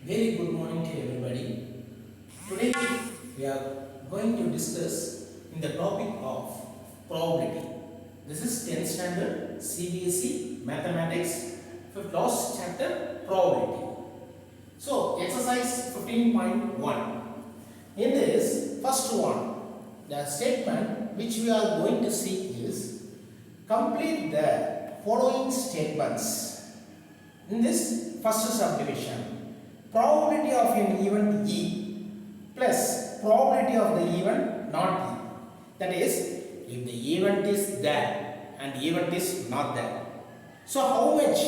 Very good morning to everybody. Today we are going to discuss in the topic of probability. This is 10th standard CBSE Mathematics, last chapter probability. So exercise 15.1. In this first one, the statement which we are going to see is complete the following statements. In this first subdivision, probability of an event E plus probability of the event not E. That is, if the event is there and the event is not there, so how much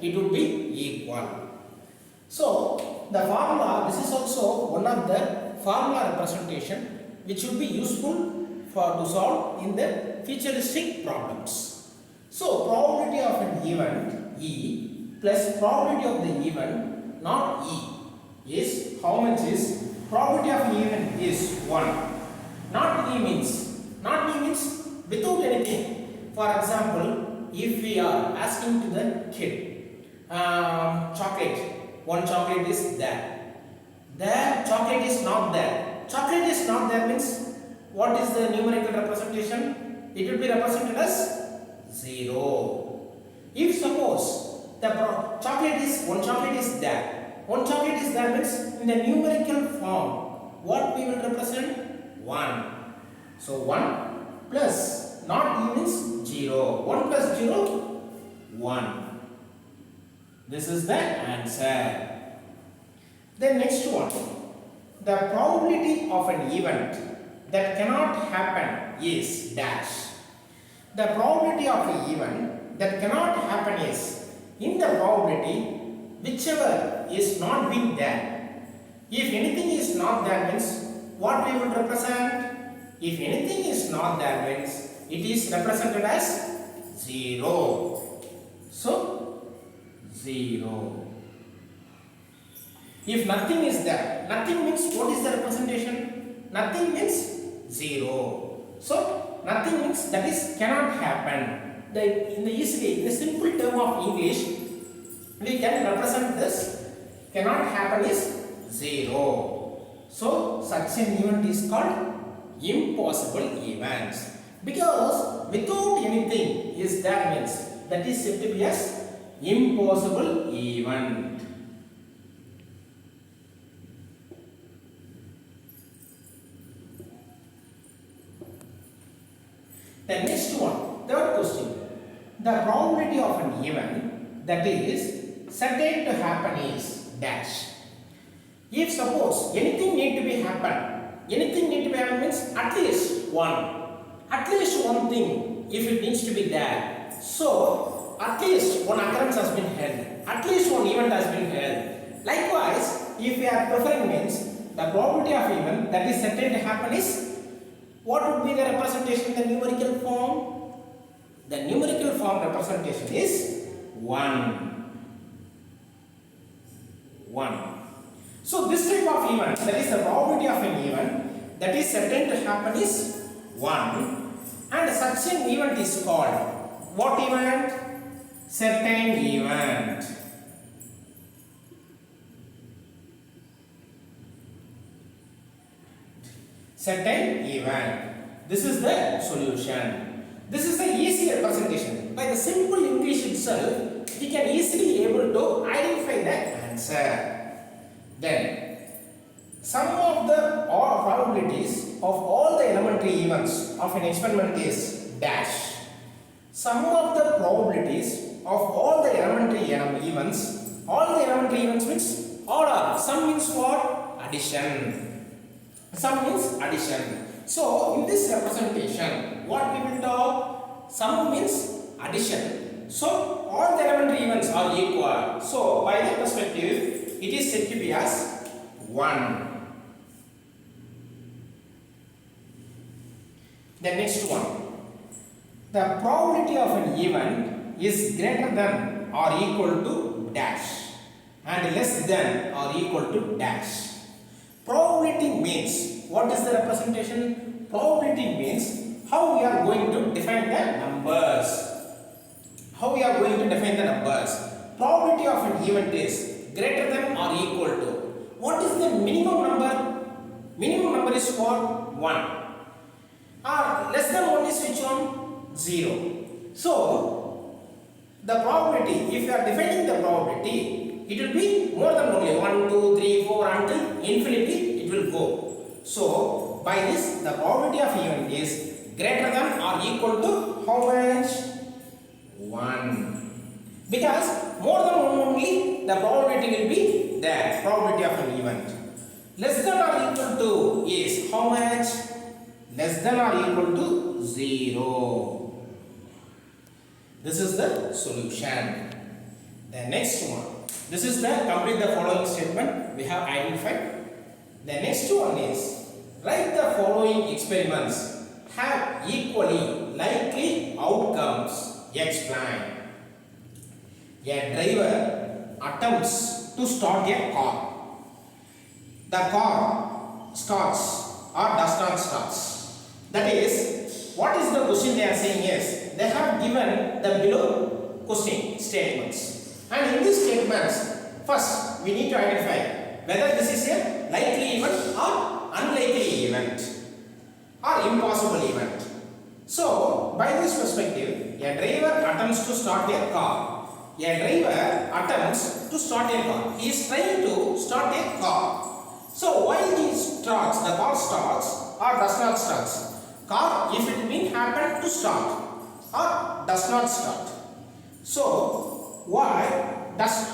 it would be equal. So the formula, this is also one of the formula representation which would be useful for to solve in the futuristic problems. So probability of an event E plus probability of the event not E is how much is probability of an event is 1. Not E means without anything. For example, if we are asking to the kid chocolate, one chocolate is there, chocolate is not there. Chocolate is not there means what is the numerical representation? It will be represented as 0. If suppose the chocolate is one chocolate is there means in the numerical form what we will represent? 1. So 1 plus not E means 0. 1 plus 0, 1. This is the answer. Then next one, the probability of an event that cannot happen is dash. The probability of an event that cannot happen is, in the probability, whichever is not being there. If anything is not there means what we will represent? If anything is not there means it is represented as 0. So 0. If nothing is there, nothing means what is the representation? Nothing means 0. So nothing means that is cannot happen. In the simple term of English, we can represent this cannot happen is 0. So such an event is called impossible events, because without anything is there means that is said to be as impossible event. The next one, third question. The probability of an event that is certain to happen is dash. If suppose anything need to be happen means at least one thing if it needs to be there. So at least one occurrence has been held, at least one event has been held. Likewise, if we are preferring means the probability of event that is certain to happen is, what would be the representation in the numerical form? The numerical form representation is 1. So this type of event, that is the probability of an event that is certain to happen is 1, and such an event is called what event? Certain event. Certain event. This is the solution. This is the easy representation. By the simple English itself, we can easily able to identify the answer. Then, sum of the probabilities of all the elementary events of an experiment is dash. Sum of the probabilities of all the elementary events, all the elementary events means all are. Sum means what? Addition. Sum means addition. So, in this representation, what we will talk? Sum means addition. So, all the elementary events are equal. So, by that perspective, it is said to be as 1. The next one. The probability of an event is greater than or equal to dash and less than or equal to dash. Probability means, what is the representation? Probability means how we are going to define the numbers. Probability of an event is greater than or equal to the minimum number? Minimum number is what? 1. Or less than 1 is which one? 0. So, the probability, if you are defining the probability, it will be more than only 1, 2, 3, 4 until infinity it will go. So, by this, the probability of event is greater than or equal to how much? 1. Because more than 1 only, the probability will be there, probability of an event. Less than or equal to is how much? Less than or equal to 0. This is the solution. The next one. This is the complete the following statement we have identified. The next one is write the following experiments have equally likely outcomes. Explain. A driver attempts to start a car. The car starts or does not start. That is, what is the question they are saying is, they have given the below question statements. And in these statements, first we need to identify whether this is a likely event or unlikely event or impossible event. So, by this perspective, a driver attempts to start a car. A driver attempts to start a car. He is trying to start a car. So, while he starts, the car starts or does not start. Car, if it means happen to start or does not start. So, why does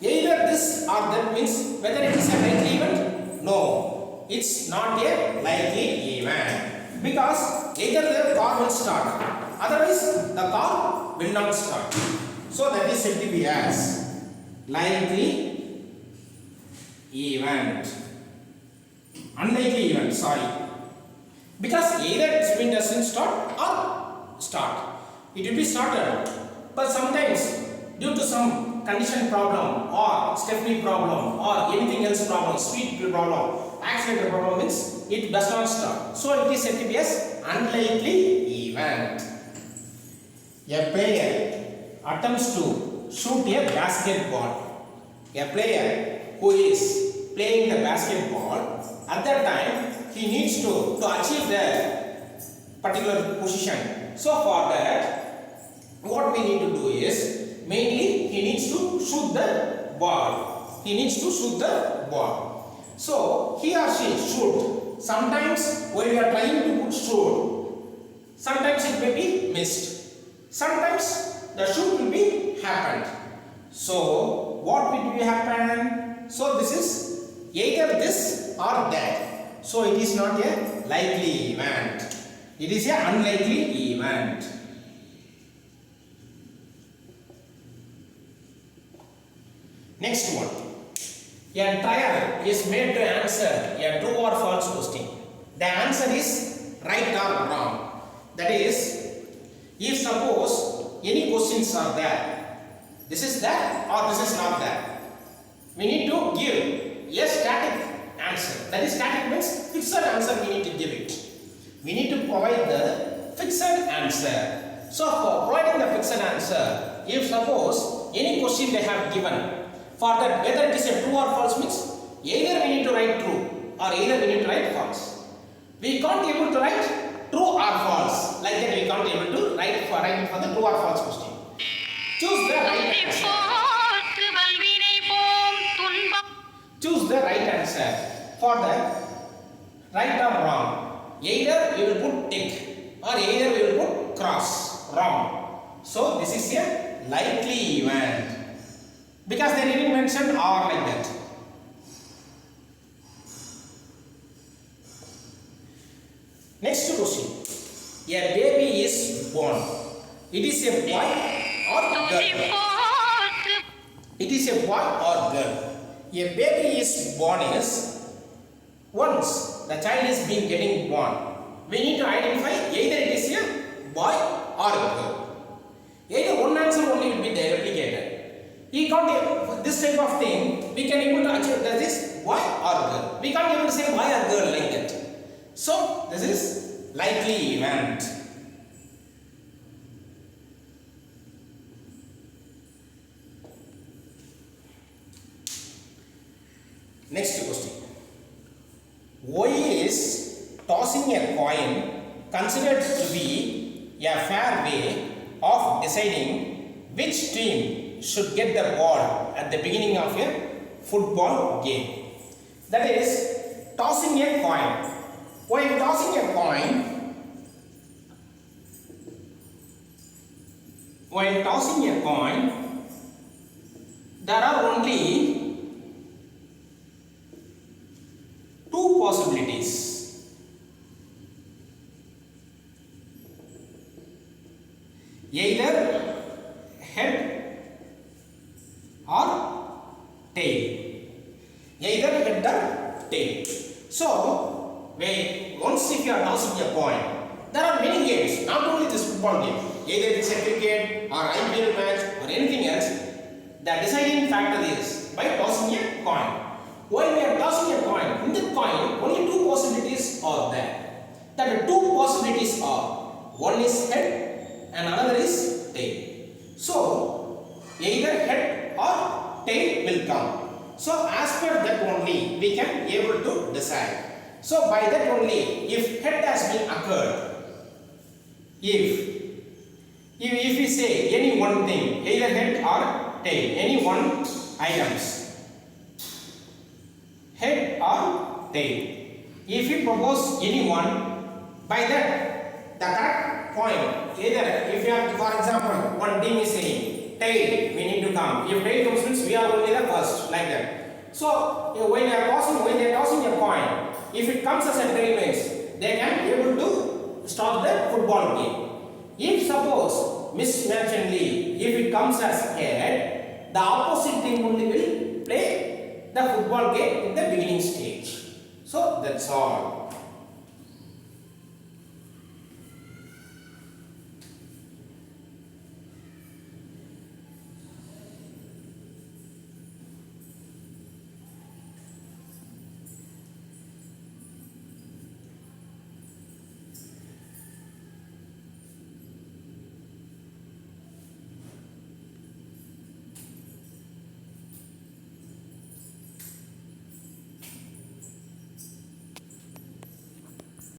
either this or that means whether it is a likely event? No, it's not a likely event because either the car will start, otherwise the car will not start. So that is said to be as likely event. Unlikely event, sorry. Because either spin doesn't start or start. It will be started. But sometimes due to some condition problem or Stepney problem or anything else problem, speed problem, accelerator problem means it does not start. So it is said to be as unlikely event. A player attempts to shoot a basketball. A player who is playing the basketball, at that time he needs to achieve the particular position. So for that, what we need to do is, mainly he needs to shoot the ball. He needs to shoot the ball. So he or she shoot. Sometimes when we are trying to shoot, sometimes it may be missed. Sometimes the shoot will be happened. So what will be happen? So this is either this or that. So it is not a likely event. It is an unlikely event. Next one. A trial is made to answer a true or false question. The answer is right or wrong. That is, if suppose any questions are there, this is that or this is not that, we need to give a static answer. That is, static means fixed answer we need to give it. We need to provide the fixed answer. So for providing the fixed answer, if suppose any question they have given, for that whether it is a true or false means either we need to write true or either we need to write false. We can't able to write true or false. Like that we can't able to write for the true or false question. Choose the right answer. Choose the right answer. For that, right or wrong. Either we will put tick or either we will put cross. Wrong. So this is a likely event. Because they didn't mention or like that. Next question. A baby is born. It is a boy or girl. It is a boy or girl. A baby is born is once the child is being getting born, we need to identify either it is a boy or a girl. Either one answer only will be there replicated. We can't this type of thing we can able to achieve that is boy or girl. We can't able to say boy or girl like that. So this is likely event. Next question. is tossing a coin considered to be a fair way of deciding which team should get the ball at the beginning of a football game. That is tossing a coin. While tossing a coin, there are only two possibilities. Either head or tail. Either head or tail. So, once if you are tossing a coin, there are many games, not only this football game. Either it's a cricket or IPL match or anything else, the deciding factor is by tossing a coin. While we are tossing a coin, in the coin only two possibilities are there. That two possibilities are, one is head and another is tail. So either head or tail will come. So as per that only we can able to decide. So by that only, if head has been occurred, if we say any one thing, either head or tail, any one items, head or tail, if we propose any one, by that the correct point, either if you have, for example, one team is saying tail, we need to come. If tail comes means we are only the first, like that. So when they are tossing a coin, if it comes as a tail means they can be able to stop the football game. If suppose mismatchingly, if it comes as head, the opposite team only will play the football game in the beginning stage. So that's all.